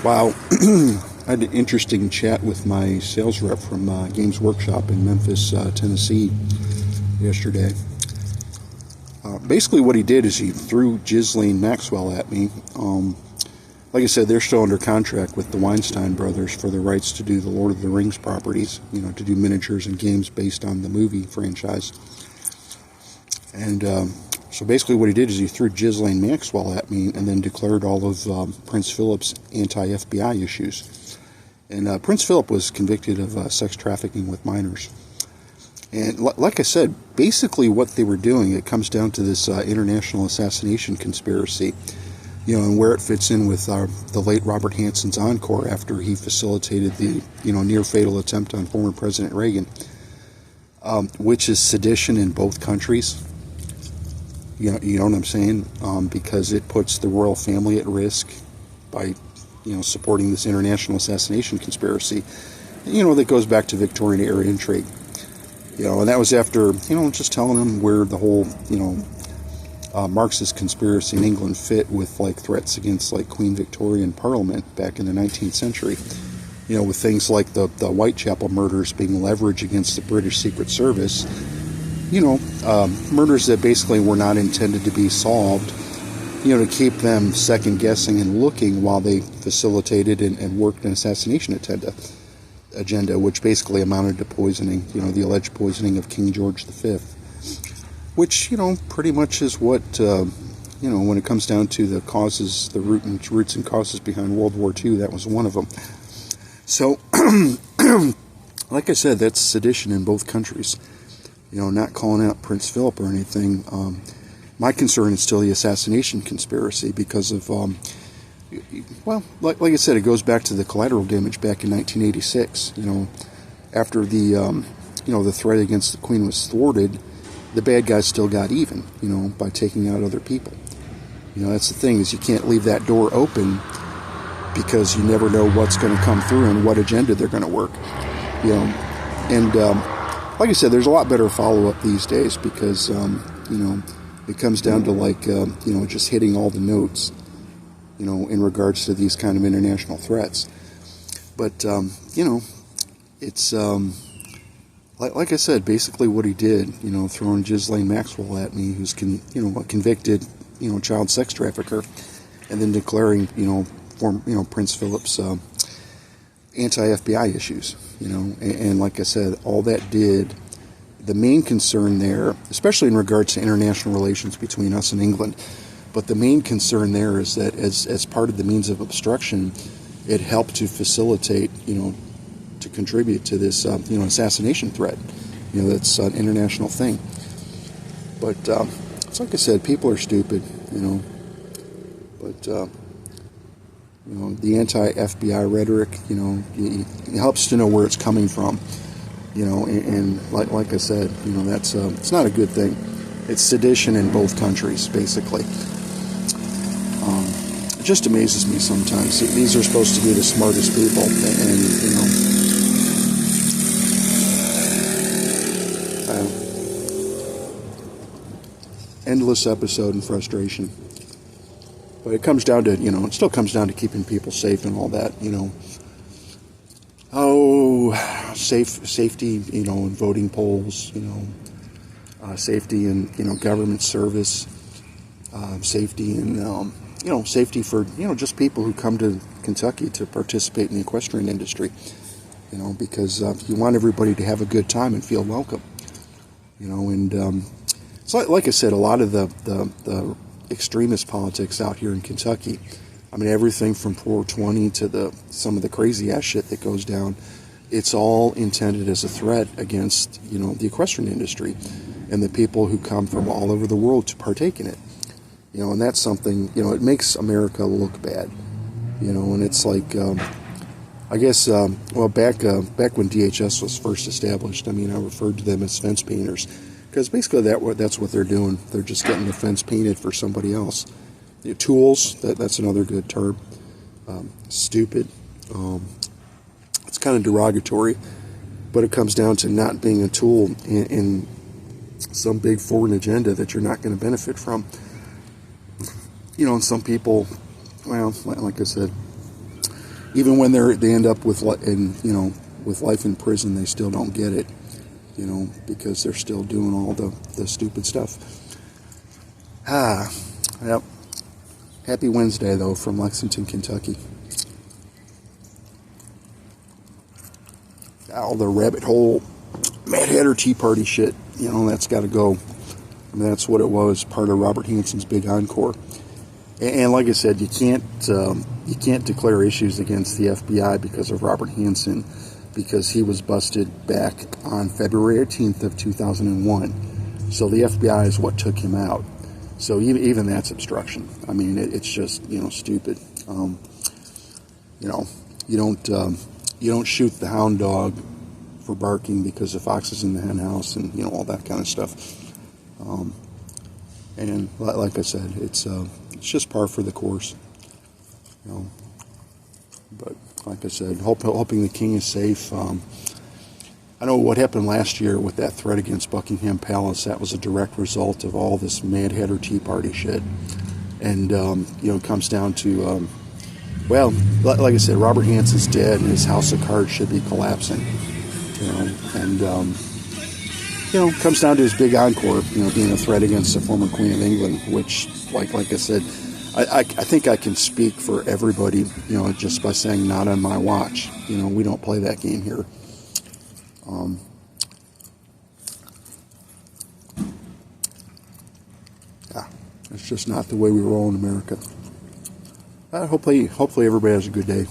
Wow. I had an interesting chat with my sales rep from Games Workshop in Memphis, Tennessee yesterday. Basically what he did is he threw Ghislaine Maxwell at me. Like I said, they're still under contract with the Weinstein brothers for the rights to do the Lord of the Rings properties, to do miniatures and games based on the movie franchise. And so basically what he did is he threw Ghislaine Maxwell at me and then declared all of Prince Philip's anti-FBI issues. And Prince Philip was convicted of sex trafficking with minors. And like I said, basically what they were doing, it comes down to this international assassination conspiracy, and where it fits in with the late Robert Hanson's encore after he facilitated the, near-fatal attempt on former President Reagan, which is sedition in both countries. You know what I'm saying? Because it puts the royal family at risk by, supporting this international assassination conspiracy, that goes back to Victorian era intrigue. And that was after, just telling them where the whole, Marxist conspiracy in England fit with, threats against, Queen Victoria and Parliament back in the 19th century. With things like the Whitechapel murders being leveraged against the British Secret Service. Murders that basically were not intended to be solved, to keep them second-guessing and looking while they facilitated and worked an assassination agenda, which basically amounted to poisoning, the alleged poisoning of King George V, which, pretty much is what, when it comes down to the causes, the roots and causes behind World War II, that was one of them. So, like I said, that's sedition in both countries. Not calling out Prince Philip or anything. My concern is still the assassination conspiracy because of, like I said, it goes back to the collateral damage back in 1986. After the, the threat against the Queen was thwarted, the bad guys still got even, by taking out other people. That's the thing, is you can't leave that door open because you never know what's going to come through and what agenda they're going to work. And like I said, there's a lot better follow-up these days because, it comes down to just hitting all the notes, in regards to these kind of international threats. But, it's, like I said, basically what he did, throwing Ghislaine Maxwell at me, who's, a convicted, child sex trafficker, and then declaring, Prince Philip's anti-FBI issues, and like I said, all that did, the main concern there, especially in regards to international relations between us and England, but the main concern there is that as part of the means of obstruction, it helped to facilitate, to contribute to this, assassination threat. That's an international thing. But it's like I said, people are stupid, but, the anti-FBI rhetoric, it helps to know where it's coming from, and like I said, that's, it's not a good thing. It's sedition in both countries, basically. It just amazes me sometimes. These are supposed to be the smartest people, and endless episode and frustration. But it comes down to, it still comes down to keeping people safe and all that, safety, in voting polls, safety in, government service, safety in, safety for, just people who come to Kentucky to participate in the equestrian industry, because you want everybody to have a good time and feel welcome, and so like I said, a lot of the extremist politics out here in Kentucky, everything from 420 to some of the crazy ass shit that goes down, it's all intended as a threat against, the equestrian industry and the people who come from all over the world to partake in it. And that's something, it makes America look bad, and it's like, I guess, back when DHS was first established, I referred to them as fence painters, because basically that's what they're doing. They're just getting the fence painted for somebody else. Tools, that's another good term. Stupid. It's kind of derogatory, but it comes down to not being a tool in some big foreign agenda that you're not going to benefit from. And some people, well, like I said, even when they end up with with life in prison, they still don't get it, because they're still doing all the stupid stuff. Yep. Happy Wednesday, though, from Lexington, Kentucky. All the rabbit hole, Mad Hatter Tea Party shit, that's got to go. I mean, that's what it was, part of Robert Hanson's big encore. And like I said, you can't declare issues against the FBI because of Robert Hanson, because he was busted back on February 18th of 2001. So the FBI is what took him out. So even that's obstruction. I mean, it's just stupid. You don't shoot the hound dog for barking because the fox is in the hen house, and all that kind of stuff. And like I said, it's just par for the course. But like I said, hoping the king is safe. I know what happened last year with that threat against Buckingham Palace. That was a direct result of all this Mad Hatter Tea Party shit. And it comes down to well, like I said, Robert Hanson's dead, and his house of cards should be collapsing. And comes down to his big encore, being a threat against the former Queen of England, which, like I said, I think I can speak for everybody, just by saying not on my watch. We don't play that game here. Yeah, it's just not the way we roll in America. Hopefully everybody has a good day.